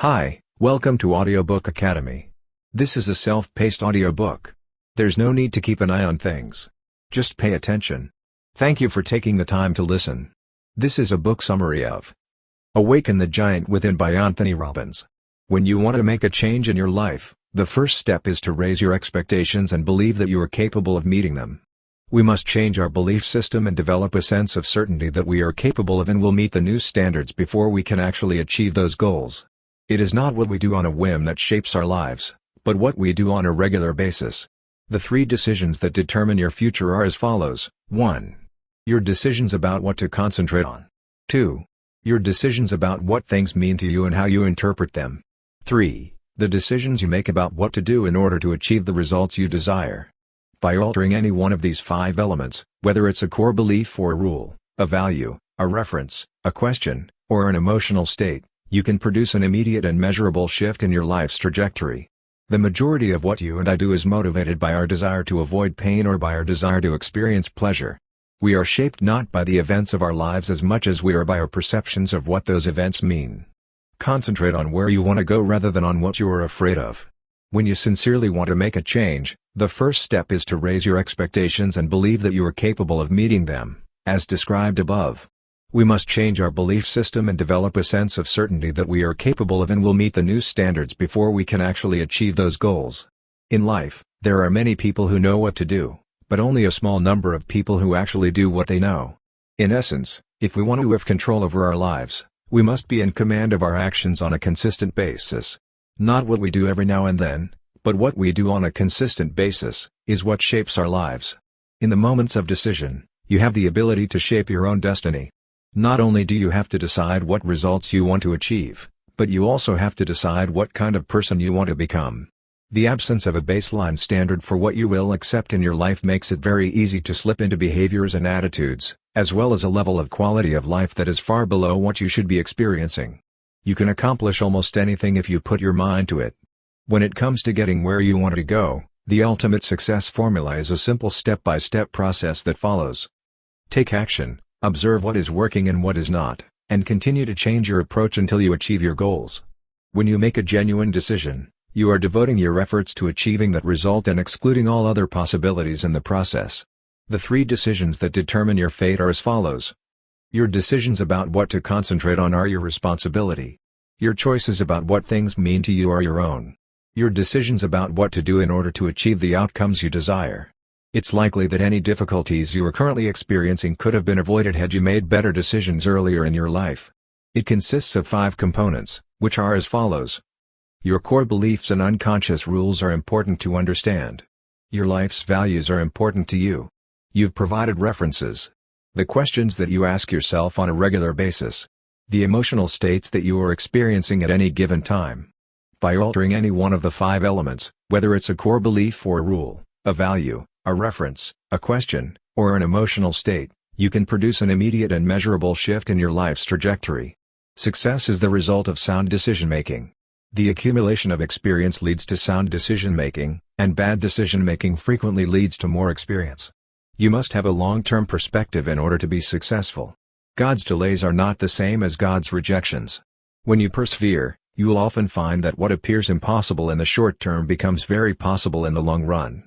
Hi, welcome to Audiobook Academy. This is a self-paced audiobook. There's no need to keep an eye on things. Just pay attention. Thank you for taking the time to listen. This is a book summary of Awaken the Giant Within by Anthony Robbins. When you want to make a change in your life, the first step is to raise your expectations and believe that you are capable of meeting them. We must change our belief system and develop a sense of certainty that we are capable of and will meet the new standards before we can actually achieve those goals. It is not what we do on a whim that shapes our lives, but what we do on a regular basis. The 3 decisions that determine your future are as follows. 1. Your decisions about what to concentrate on. 2. Your decisions about what things mean to you and how you interpret them. 3. The decisions you make about what to do in order to achieve the results you desire. By altering any one of these 5 elements, whether it's a core belief or a rule, a value, a reference, a question, or an emotional state, you can produce an immediate and measurable shift in your life's trajectory. The majority of what you and I do is motivated by our desire to avoid pain or by our desire to experience pleasure. We are shaped not by the events of our lives as much as we are by our perceptions of what those events mean. Concentrate on where you want to go rather than on what you are afraid of. When you sincerely want to make a change, the first step is to raise your expectations and believe that you are capable of meeting them, as described above. We must change our belief system and develop a sense of certainty that we are capable of and will meet the new standards before we can actually achieve those goals. In life, there are many people who know what to do, but only a small number of people who actually do what they know. In essence, if we want to have control over our lives, we must be in command of our actions on a consistent basis. Not what we do every now and then, but what we do on a consistent basis, is what shapes our lives. In the moments of decision, you have the ability to shape your own destiny. Not only do you have to decide what results you want to achieve, but you also have to decide what kind of person you want to become. The absence of a baseline standard for what you will accept in your life makes it very easy to slip into behaviors and attitudes, as well as a level of quality of life that is far below what you should be experiencing. You can accomplish almost anything if you put your mind to it. When it comes to getting where you want to go, the ultimate success formula is a simple step-by-step process that follows. Take action. Observe what is working and what is not, and continue to change your approach until you achieve your goals. When you make a genuine decision, you are devoting your efforts to achieving that result and excluding all other possibilities in the process. The 3 decisions that determine your fate are as follows. Your decisions about what to concentrate on are your responsibility. Your choices about what things mean to you are your own. Your decisions about what to do in order to achieve the outcomes you desire. It's likely that any difficulties you are currently experiencing could have been avoided had you made better decisions earlier in your life. It consists of 5 components, which are as follows. Your core beliefs and unconscious rules are important to understand. Your life's values are important to you. You've provided references. The questions that you ask yourself on a regular basis. The emotional states that you are experiencing at any given time. By altering any one of the 5 elements, whether it's a core belief or a rule, a value, a reference, a question, or an emotional state, you can produce an immediate and measurable shift in your life's trajectory. Success is the result of sound decision-making. The accumulation of experience leads to sound decision-making, and bad decision-making frequently leads to more experience. You must have a long-term perspective in order to be successful. God's delays are not the same as God's rejections. When you persevere, you will often find that what appears impossible in the short term becomes very possible in the long run.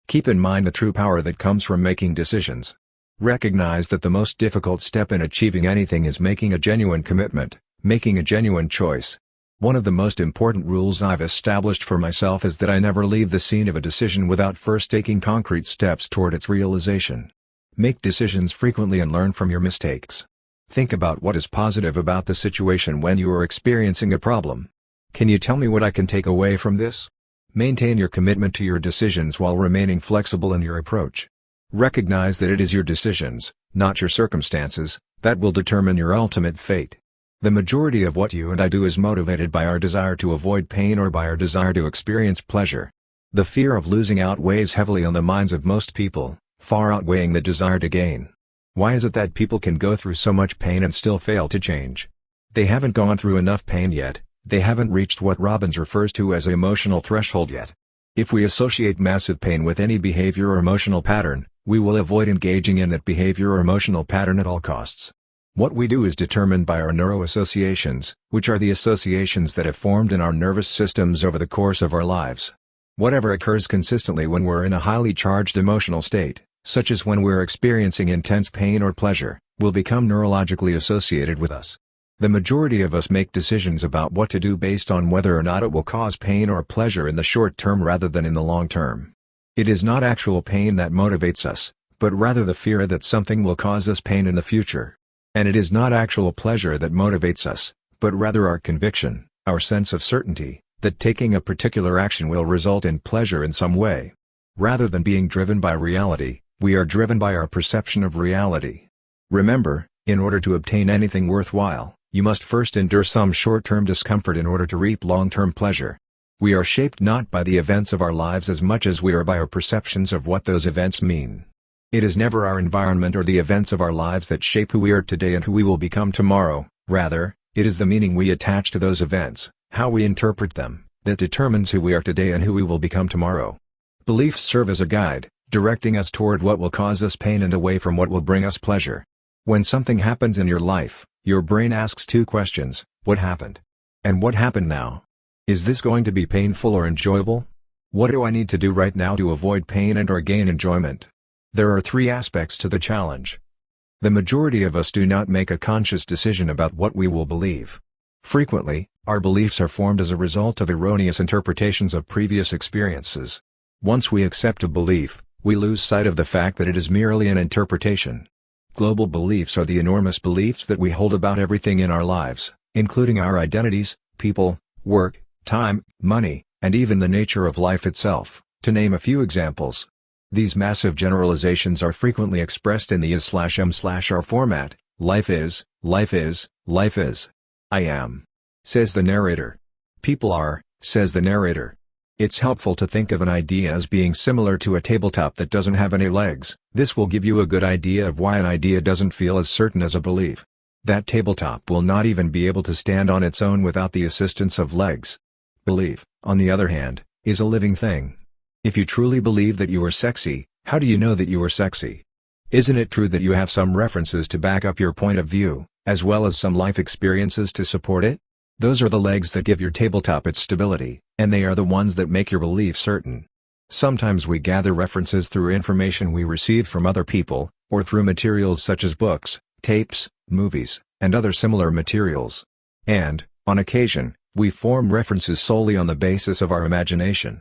Keep in mind the true power that comes from making decisions. Recognize that the most difficult step in achieving anything is making a genuine commitment, making a genuine choice. One of the most important rules I've established for myself is that I never leave the scene of a decision without first taking concrete steps toward its realization. Make decisions frequently and learn from your mistakes. Think about what is positive about the situation when you are experiencing a problem. Can you tell me what I can take away from this? Maintain your commitment to your decisions while remaining flexible in your approach. Recognize that it is your decisions, not your circumstances, that will determine your ultimate fate. The majority of what you and I do is motivated by our desire to avoid pain or by our desire to experience pleasure. The fear of losing out weighs heavily on the minds of most people, far outweighing the desire to gain. Why is it that people can go through so much pain and still fail to change? They haven't gone through enough pain yet. They haven't reached what Robbins refers to as emotional threshold yet. If we associate massive pain with any behavior or emotional pattern, we will avoid engaging in that behavior or emotional pattern at all costs. What we do is determined by our neuroassociations, which are the associations that have formed in our nervous systems over the course of our lives. Whatever occurs consistently when we're in a highly charged emotional state, such as when we're experiencing intense pain or pleasure, will become neurologically associated with us. The majority of us make decisions about what to do based on whether or not it will cause pain or pleasure in the short term rather than in the long term. It is not actual pain that motivates us, but rather the fear that something will cause us pain in the future. And it is not actual pleasure that motivates us, but rather our conviction, our sense of certainty, that taking a particular action will result in pleasure in some way. Rather than being driven by reality, we are driven by our perception of reality. Remember, in order to obtain anything worthwhile, you must first endure some short-term discomfort in order to reap long-term pleasure. We are shaped not by the events of our lives as much as we are by our perceptions of what those events mean. It is never our environment or the events of our lives that shape who we are today and who we will become tomorrow. Rather, it is the meaning we attach to those events, how we interpret them, that determines who we are today and who we will become tomorrow. Beliefs serve as a guide, directing us toward what will cause us pain and away from what will bring us pleasure. When something happens in your life, your brain asks two questions: what happened? And what happened now? Is this going to be painful or enjoyable? What do I need to do right now to avoid pain and/or gain enjoyment? There are three aspects to the challenge. The majority of us do not make a conscious decision about what we will believe. Frequently, our beliefs are formed as a result of erroneous interpretations of previous experiences. Once we accept a belief, we lose sight of the fact that it is merely an interpretation. Global beliefs are the enormous beliefs that we hold about everything in our lives, including our identities, people, work, time, money, and even the nature of life itself, to name a few examples. These massive generalizations are frequently expressed in the is/am/are format: life is, life is, life is. I am, says the narrator. People are, says the narrator. It's helpful to think of an idea as being similar to a tabletop that doesn't have any legs. This will give you a good idea of why an idea doesn't feel as certain as a belief. That tabletop will not even be able to stand on its own without the assistance of legs. Belief, on the other hand, is a living thing. If you truly believe that you are sexy, how do you know that you are sexy? Isn't it true that you have some references to back up your point of view, as well as some life experiences to support it? Those are the legs that give your tabletop its stability, and they are the ones that make your belief certain. Sometimes we gather references through information we receive from other people, or through materials such as books, tapes, movies, and other similar materials. And, on occasion, we form references solely on the basis of our imagination.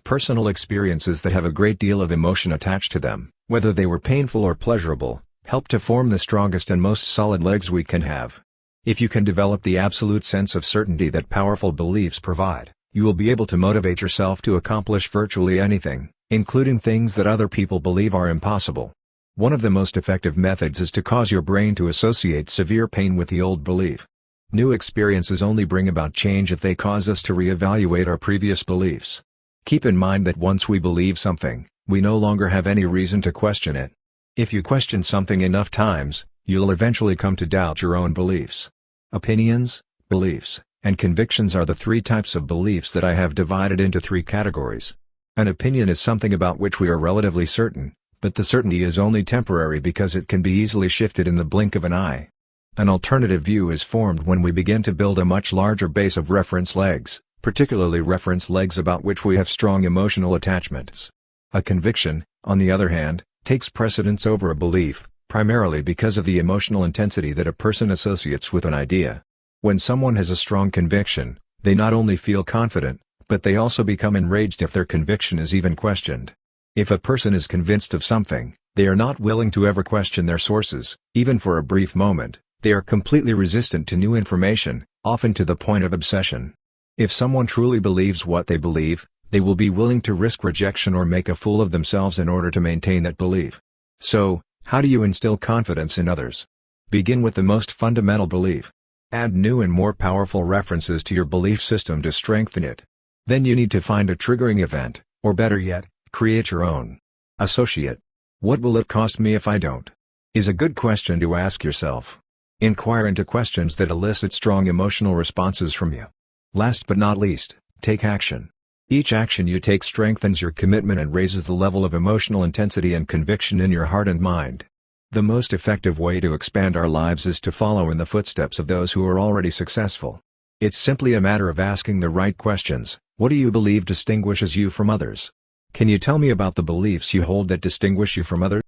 Personal experiences that have a great deal of emotion attached to them, whether they were painful or pleasurable, help to form the strongest and most solid legs we can have. If you can develop the absolute sense of certainty that powerful beliefs provide, you will be able to motivate yourself to accomplish virtually anything, including things that other people believe are impossible. One of the most effective methods is to cause your brain to associate severe pain with the old belief. New experiences only bring about change if they cause us to reevaluate our previous beliefs. Keep in mind that once we believe something, we no longer have any reason to question it. If you question something enough times, you'll eventually come to doubt your own beliefs. Opinions, beliefs, and convictions are the three types of beliefs that I have divided into three categories. An opinion is something about which we are relatively certain, but the certainty is only temporary because it can be easily shifted in the blink of an eye. An alternative view is formed when we begin to build a much larger base of reference legs, particularly reference legs about which we have strong emotional attachments. A conviction, on the other hand, takes precedence over a belief, primarily because of the emotional intensity that a person associates with an idea. When someone has a strong conviction, they not only feel confident, but they also become enraged if their conviction is even questioned. If a person is convinced of something, they are not willing to ever question their sources, even for a brief moment. They are completely resistant to new information, often to the point of obsession. If someone truly believes what they believe, they will be willing to risk rejection or make a fool of themselves in order to maintain that belief. So, how do you instill confidence in others? Begin with the most fundamental belief. Add new and more powerful references to your belief system to strengthen it. Then you need to find a triggering event, or better yet, create your own. Associate. What will it cost me if I don't? Is a good question to ask yourself. Inquire into questions that elicit strong emotional responses from you. Last but not least, take action. Each action you take strengthens your commitment and raises the level of emotional intensity and conviction in your heart and mind. The most effective way to expand our lives is to follow in the footsteps of those who are already successful. It's simply a matter of asking the right questions. What do you believe distinguishes you from others? Can you tell me about the beliefs you hold that distinguish you from others?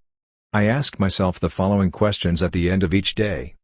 I ask myself the following questions at the end of each day.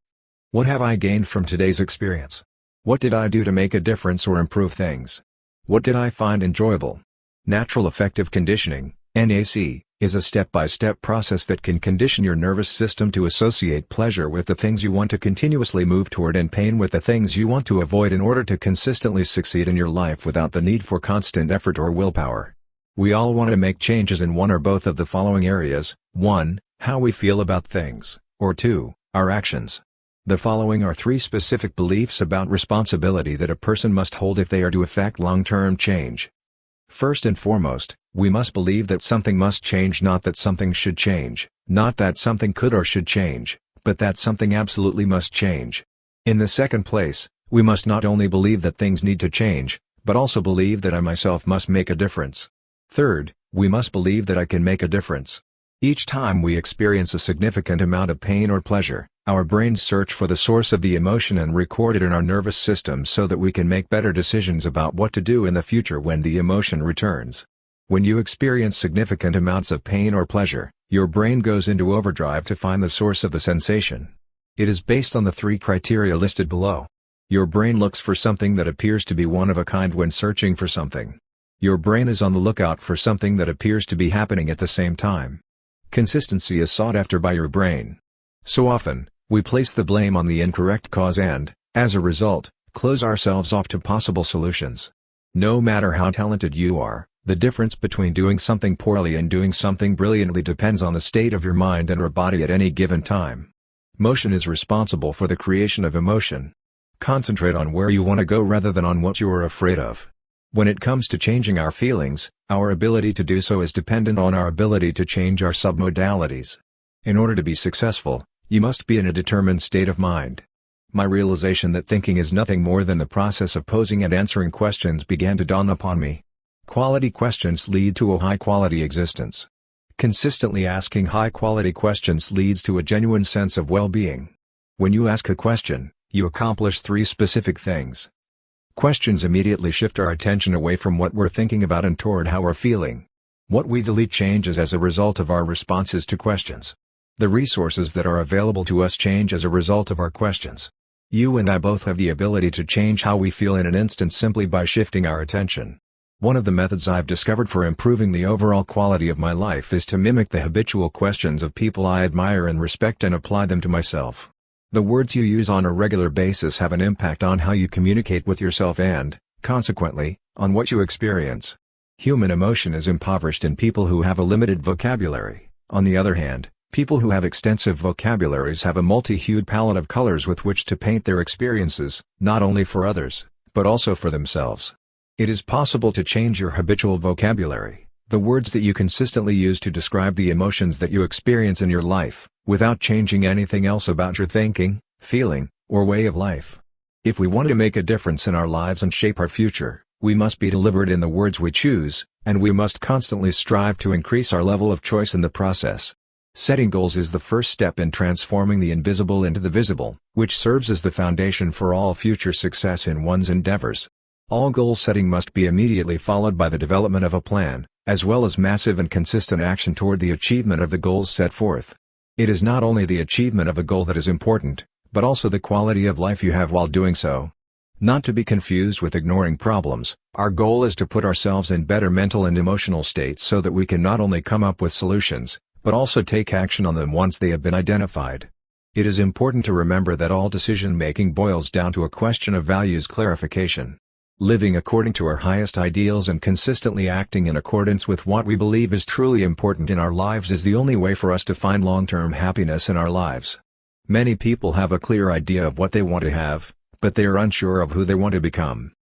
What have I gained from today's experience? What did I do to make a difference or improve things? What did I find enjoyable? Natural affective conditioning, NAC, is a step-by-step process that can condition your nervous system to associate pleasure with the things you want to continuously move toward and pain with the things you want to avoid in order to consistently succeed in your life without the need for constant effort or willpower. We all want to make changes in one or both of the following areas: 1. How we feel about things, or 2. Our actions. The following are 3 specific beliefs about responsibility that a person must hold if they are to effect long-term change. First and foremost, we must believe that something must change, not that something should change, not that something could or should change, but that something absolutely must change. In the second place, we must not only believe that things need to change, but also believe that I myself must make a difference. Third, we must believe that I can make a difference. Each time we experience a significant amount of pain or pleasure, our brains search for the source of the emotion and record it in our nervous system so that we can make better decisions about what to do in the future when the emotion returns. When you experience significant amounts of pain or pleasure, your brain goes into overdrive to find the source of the sensation. It is based on the 3 criteria listed below. Your brain looks for something that appears to be one of a kind when searching for something. Your brain is on the lookout for something that appears to be happening at the same time. Consistency is sought after by your brain. So often, we place the blame on the incorrect cause and, as a result, close ourselves off to possible solutions. No matter how talented you are, the difference between doing something poorly and doing something brilliantly depends on the state of your mind and or body at any given time. Motion is responsible for the creation of emotion. Concentrate on where you want to go rather than on what you are afraid of. When it comes to changing our feelings, our ability to do so is dependent on our ability to change our submodalities. In order to be successful, you must be in a determined state of mind. My realization that thinking is nothing more than the process of posing and answering questions began to dawn upon me. Quality questions lead to a high-quality existence. Consistently asking high-quality questions leads to a genuine sense of well-being. When you ask a question, you accomplish 3 specific things. Questions immediately shift our attention away from what we're thinking about and toward how we're feeling. What we delete changes as a result of our responses to questions. The resources that are available to us change as a result of our questions. You and I both have the ability to change how we feel in an instant simply by shifting our attention. One of the methods I've discovered for improving the overall quality of my life is to mimic the habitual questions of people I admire and respect and apply them to myself. The words you use on a regular basis have an impact on how you communicate with yourself and, consequently, on what you experience. Human emotion is impoverished in people who have a limited vocabulary. On the other hand, people who have extensive vocabularies have a multi-hued palette of colors with which to paint their experiences, not only for others, but also for themselves. It is possible to change your habitual vocabulary, the words that you consistently use to describe the emotions that you experience in your life, without changing anything else about your thinking, feeling, or way of life. If we want to make a difference in our lives and shape our future, we must be deliberate in the words we choose, and we must constantly strive to increase our level of choice in the process. Setting goals is the first step in transforming the invisible into the visible, which serves as the foundation for all future success in one's endeavors. All goal setting must be immediately followed by the development of a plan, as well as massive and consistent action toward the achievement of the goals set forth. It is not only the achievement of a goal that is important, but also the quality of life you have while doing so. Not to be confused with ignoring problems, our goal is to put ourselves in better mental and emotional states so that we can not only come up with solutions, but also take action on them once they have been identified. It is important to remember that all decision-making boils down to a question of values clarification. Living according to our highest ideals and consistently acting in accordance with what we believe is truly important in our lives is the only way for us to find long-term happiness in our lives. Many people have a clear idea of what they want to have, but they are unsure of who they want to become.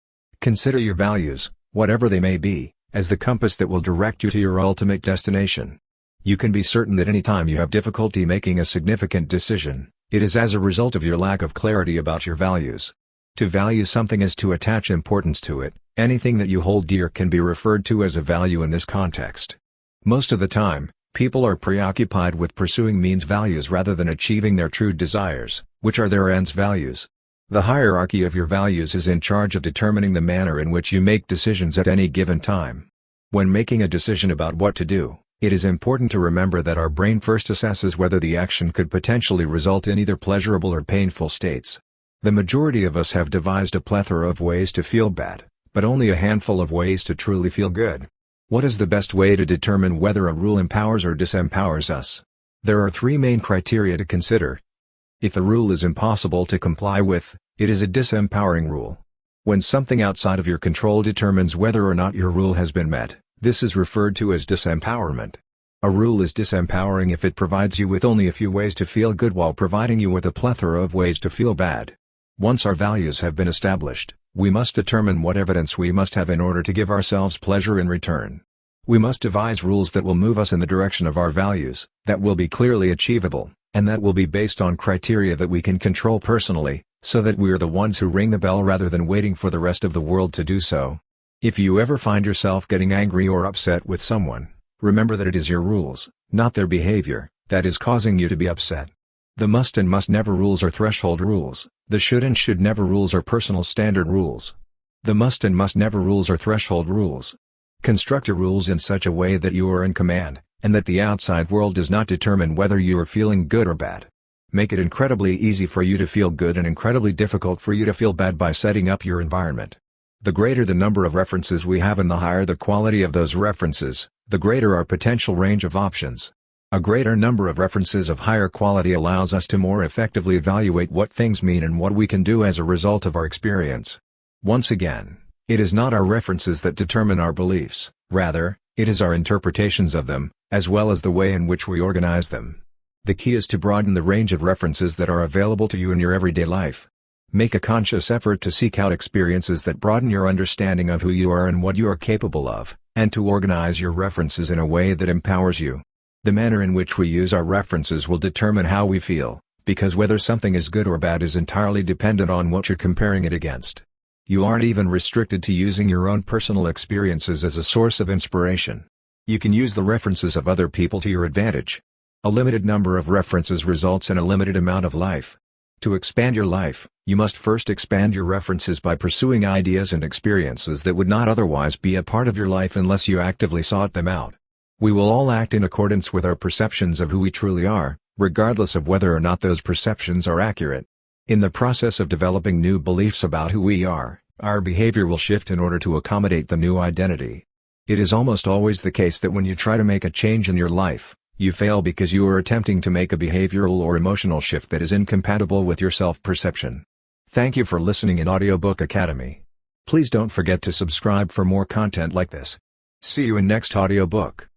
Consider your values, whatever they may be, as the compass that will direct you to your ultimate destination. You can be certain that any time you have difficulty making a significant decision, it is as a result of your lack of clarity about your values. To value something is to attach importance to it. Anything that you hold dear can be referred to as a value in this context. Most of the time, People are preoccupied with pursuing means values rather than achieving their true desires, which are their ends values. The hierarchy of your values is in charge of determining the manner in which you make decisions at any given time. When making a decision about what to do, it is important to remember that our brain first assesses whether the action could potentially result in either pleasurable or painful states. The majority of us have devised a plethora of ways to feel bad, but only a handful of ways to truly feel good. What is the best way to determine whether a rule empowers or disempowers us? There are three main criteria to consider. If a rule is impossible to comply with, it is a disempowering rule. When something outside of your control determines whether or not your rule has been met, this is referred to as disempowerment. A rule is disempowering if it provides you with only a few ways to feel good while providing you with a plethora of ways to feel bad. Once our values have been established, we must determine what evidence we must have in order to give ourselves pleasure in return. We must devise rules that will move us in the direction of our values, that will be clearly achievable, and that will be based on criteria that we can control personally, so that we are the ones who ring the bell rather than waiting for the rest of the world to do so. If you ever find yourself getting angry or upset with someone, remember that it is your rules, not their behavior, that is causing you to be upset. The must and must never rules are threshold rules, the should and should never rules are personal standard rules. The must and must never rules are threshold rules. Construct your rules in such a way that you are in command, and that the outside world does not determine whether you are feeling good or bad. Make it incredibly easy for you to feel good and incredibly difficult for you to feel bad by setting up your environment. The greater the number of references we have and the higher the quality of those references, the greater our potential range of options. A greater number of references of higher quality allows us to more effectively evaluate what things mean and what we can do as a result of our experience. Once again, it is not our references that determine our beliefs, rather, it is our interpretations of them, as well as the way in which we organize them. The key is to broaden the range of references that are available to you in your everyday life. Make a conscious effort to seek out experiences that broaden your understanding of who you are and what you are capable of, and to organize your references in a way that empowers you. The manner in which we use our references will determine how we feel, because whether something is good or bad is entirely dependent on what you're comparing it against. You aren't even restricted to using your own personal experiences as a source of inspiration. You can use the references of other people to your advantage. A limited number of references results in a limited amount of life. To expand your life, you must first expand your references by pursuing ideas and experiences that would not otherwise be a part of your life unless you actively sought them out. We will all act in accordance with our perceptions of who we truly are, regardless of whether or not those perceptions are accurate. In the process of developing new beliefs about who we are, our behavior will shift in order to accommodate the new identity. It is almost always the case that when you try to make a change in your life, you fail because you are attempting to make a behavioral or emotional shift that is incompatible with your self-perception. Thank you for listening in Audiobook Academy. Please don't forget to subscribe for more content like this. See you in next audiobook.